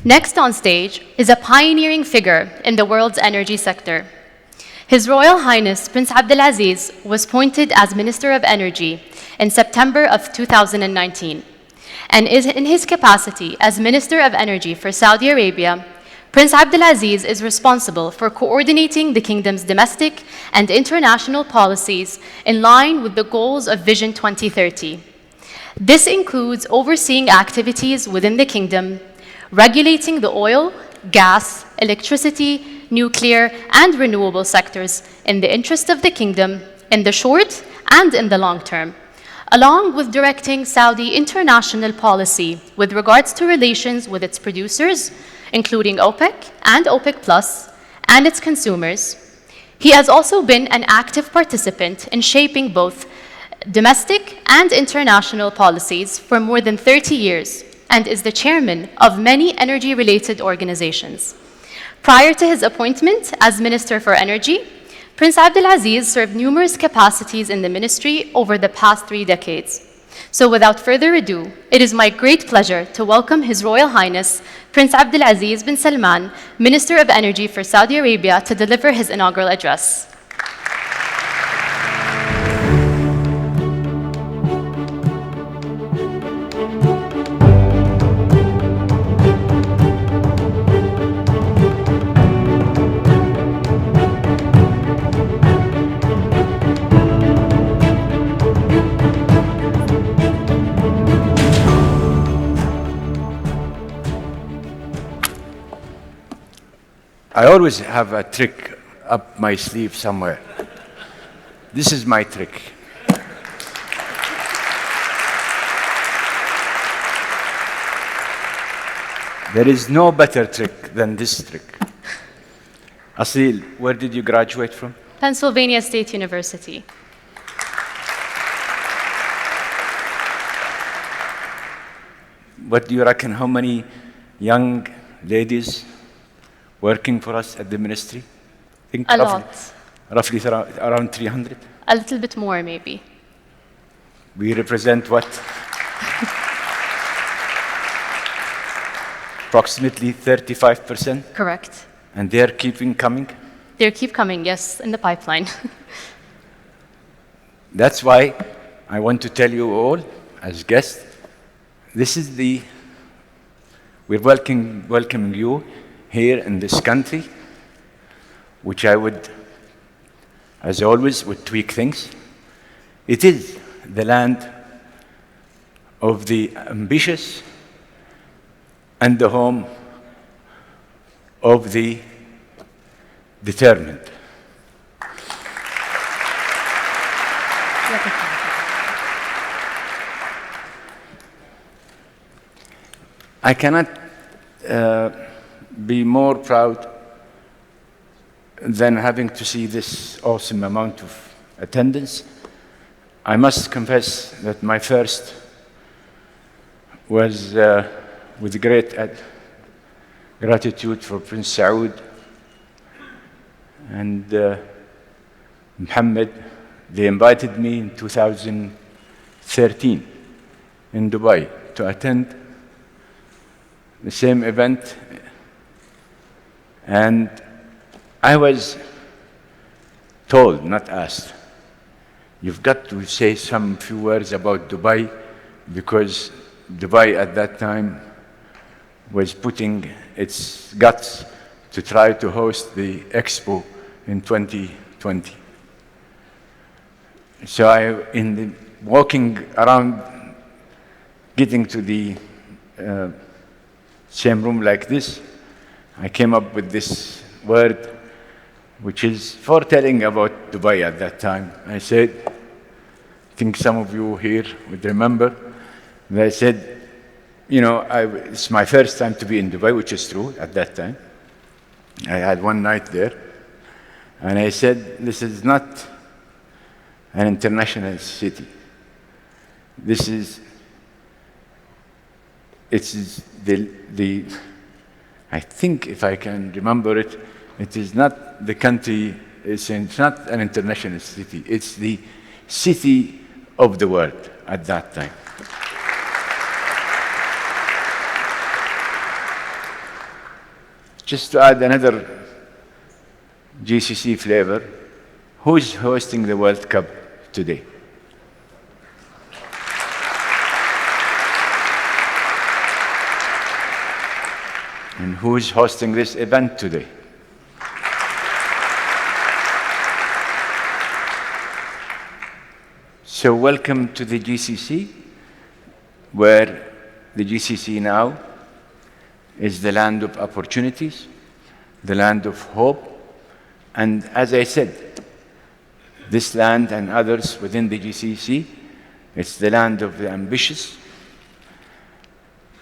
Next on stage is a pioneering figure in the world's energy sector. His Royal Highness Prince Abdulaziz was appointed as Minister of Energy in September of 2019, and is in his capacity as Minister of Energy for Saudi Arabia. Prince Abdulaziz is responsible for coordinating the kingdom's domestic and international policies in line with the goals of Vision 2030. This includes overseeing activities within the kingdom, regulating the oil, gas, electricity, nuclear, and renewable sectors in the interest of the kingdom in the short and in the long term, along with directing Saudi international policy with regards to relations with its producers, including OPEC and OPEC Plus, and its consumers. He has also been an active participant in shaping both domestic and international policies for more than 30 years, and is the chairman of many energy-related organizations. Prior to his appointment as Minister for Energy, Prince Abdulaziz served numerous capacities in the ministry over the past 3 decades. So without further ado, it is my great pleasure to welcome His Royal Highness Prince Abdulaziz bin Salman, Minister of Energy for Saudi Arabia, to deliver his inaugural address. I always have a trick up my sleeve somewhere. This is my trick. There is no better trick than this trick. Asil, where did you graduate from? Pennsylvania State University. What do you reckon, how many young ladies working for us at the ministry? I think A lot. Roughly around 300? A little bit more, maybe. We represent what? Approximately 35%? Correct. And they're keeping coming? They keep coming, yes, in the pipeline. That's why I want to tell you all, as guests, we're welcoming you here in this country, which I would, as always, would tweak things. It is the land of the ambitious and the home of the determined. I cannot be more proud than having to see this awesome amount of attendance. I must confess that my first was with great gratitude for Prince Saud and Mohammed. They invited me in 2013 in Dubai to attend the same event, and I was told, not asked, you've got to say some few words about Dubai, because Dubai at that time was putting its guts to try to host the Expo in 2020. So walking around, getting to the same room like this, I came up with this word, which is foretelling about Dubai at that time. I said, I think some of you here would remember, and I said, you know, it's my first time to be in Dubai, which is true at that time. I had one night there, and I said, this is not an international city. It's I think if I can remember it, it is not the country, it's not an international city, it's the city of the world at that time. Just to add another GCC flavor, who's hosting the World Cup today? And who's hosting this event today? So welcome to the GCC, where the GCC now is the land of opportunities, the land of hope, and as I said, this land and others within the GCC, it's the land of the ambitious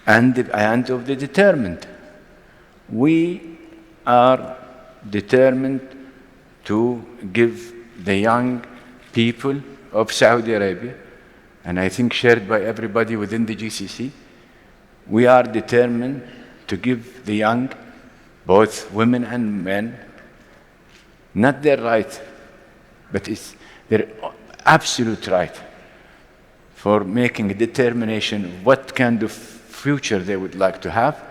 and the land of the determined. We are determined to give the young people of Saudi Arabia, and I think shared by everybody within the GCC, we are determined to give the young, both women and men, not their right, but it's their absolute right for making a determination of what kind of future they would like to have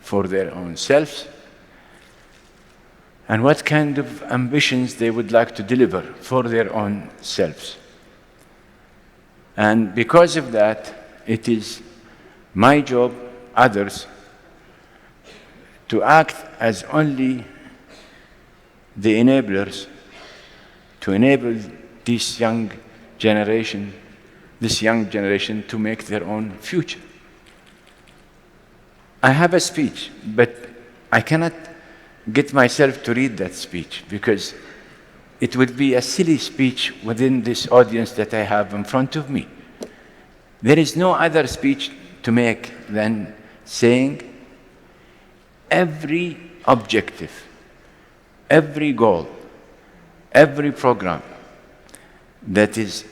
for their own selves, and what kind of ambitions they would like to deliver for their own selves. And because of that, it is my job, others, to act as only the enablers to enable this young generation to make their own future. I have a speech, but I cannot get myself to read that speech because it would be a silly speech within this audience that I have in front of me. There is no other speech to make than saying every objective, every goal, every program that is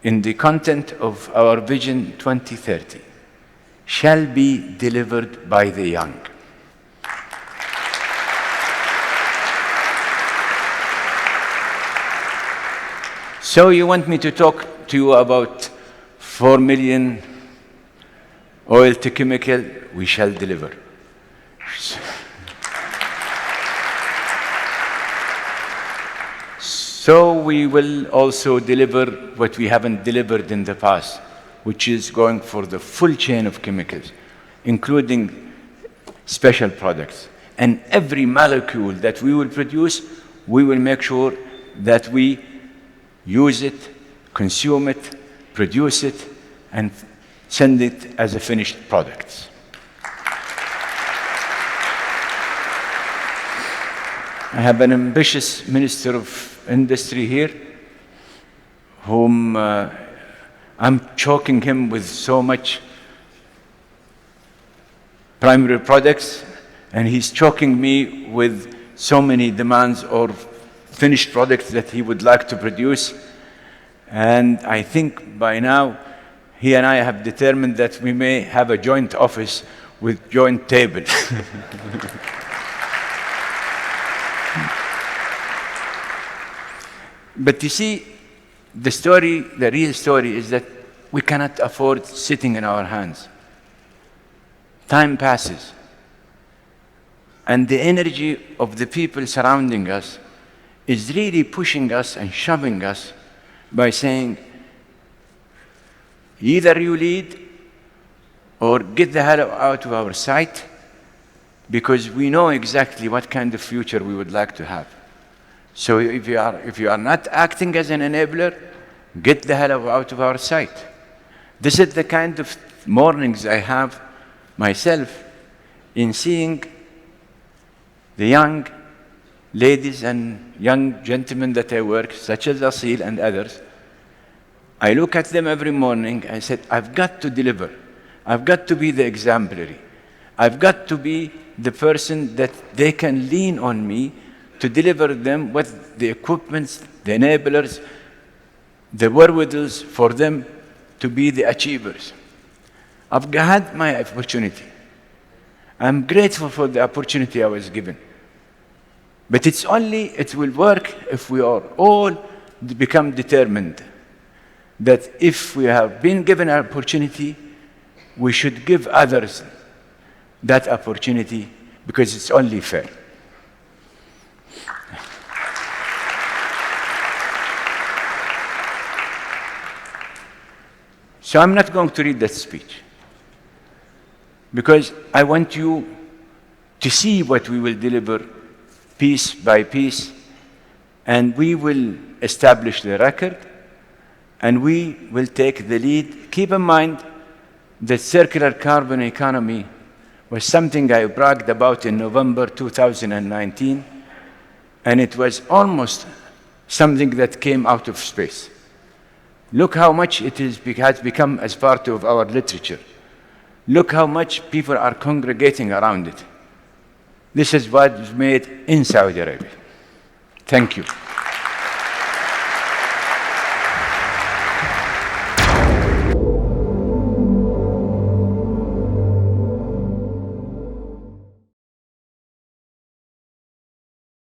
in the content of our Vision 2030 shall be delivered by the young. So you want me to talk to you about 4 million oil to chemical? We shall deliver. So we will also deliver what we haven't delivered in the past, which is going for the full chain of chemicals, including special products. And every molecule that we will produce, we will make sure that we use it, consume it, produce it, and send it as a finished product. I have an ambitious Minister of Industry here, whom I'm choking him with so much primary products, and he's choking me with so many demands or finished products that he would like to produce. And I think by now, he and I have determined that we may have a joint office with joint table. But you see, the real story is that we cannot afford sitting in our hands. Time passes. And the energy of the people surrounding us is really pushing us and shoving us by saying, either you lead or get the hell out of our sight, because we know exactly what kind of future we would like to have. So if you are not acting as an enabler, get the hell out of our sight. This is the kind of mornings I have myself in seeing the young ladies and young gentlemen that I work, such as Asil and others. I look at them every morning. I said, I've got to deliver. I've got to be the exemplary. I've got to be the person that they can lean on me to deliver them with the equipments, the enablers, the wherewithals for them to be the achievers. I've had my opportunity. I'm grateful for the opportunity I was given. But it will work if we are all become determined that if we have been given an opportunity, we should give others that opportunity because it's only fair. So I'm not going to read that speech, because I want you to see what we will deliver piece by piece, and we will establish the record, and we will take the lead. Keep in mind that circular carbon economy was something I bragged about in November 2019, and it was almost something that came out of space. Look how much it has become as part of our literature. Look how much people are congregating around it. This is what was made in Saudi Arabia. Thank you.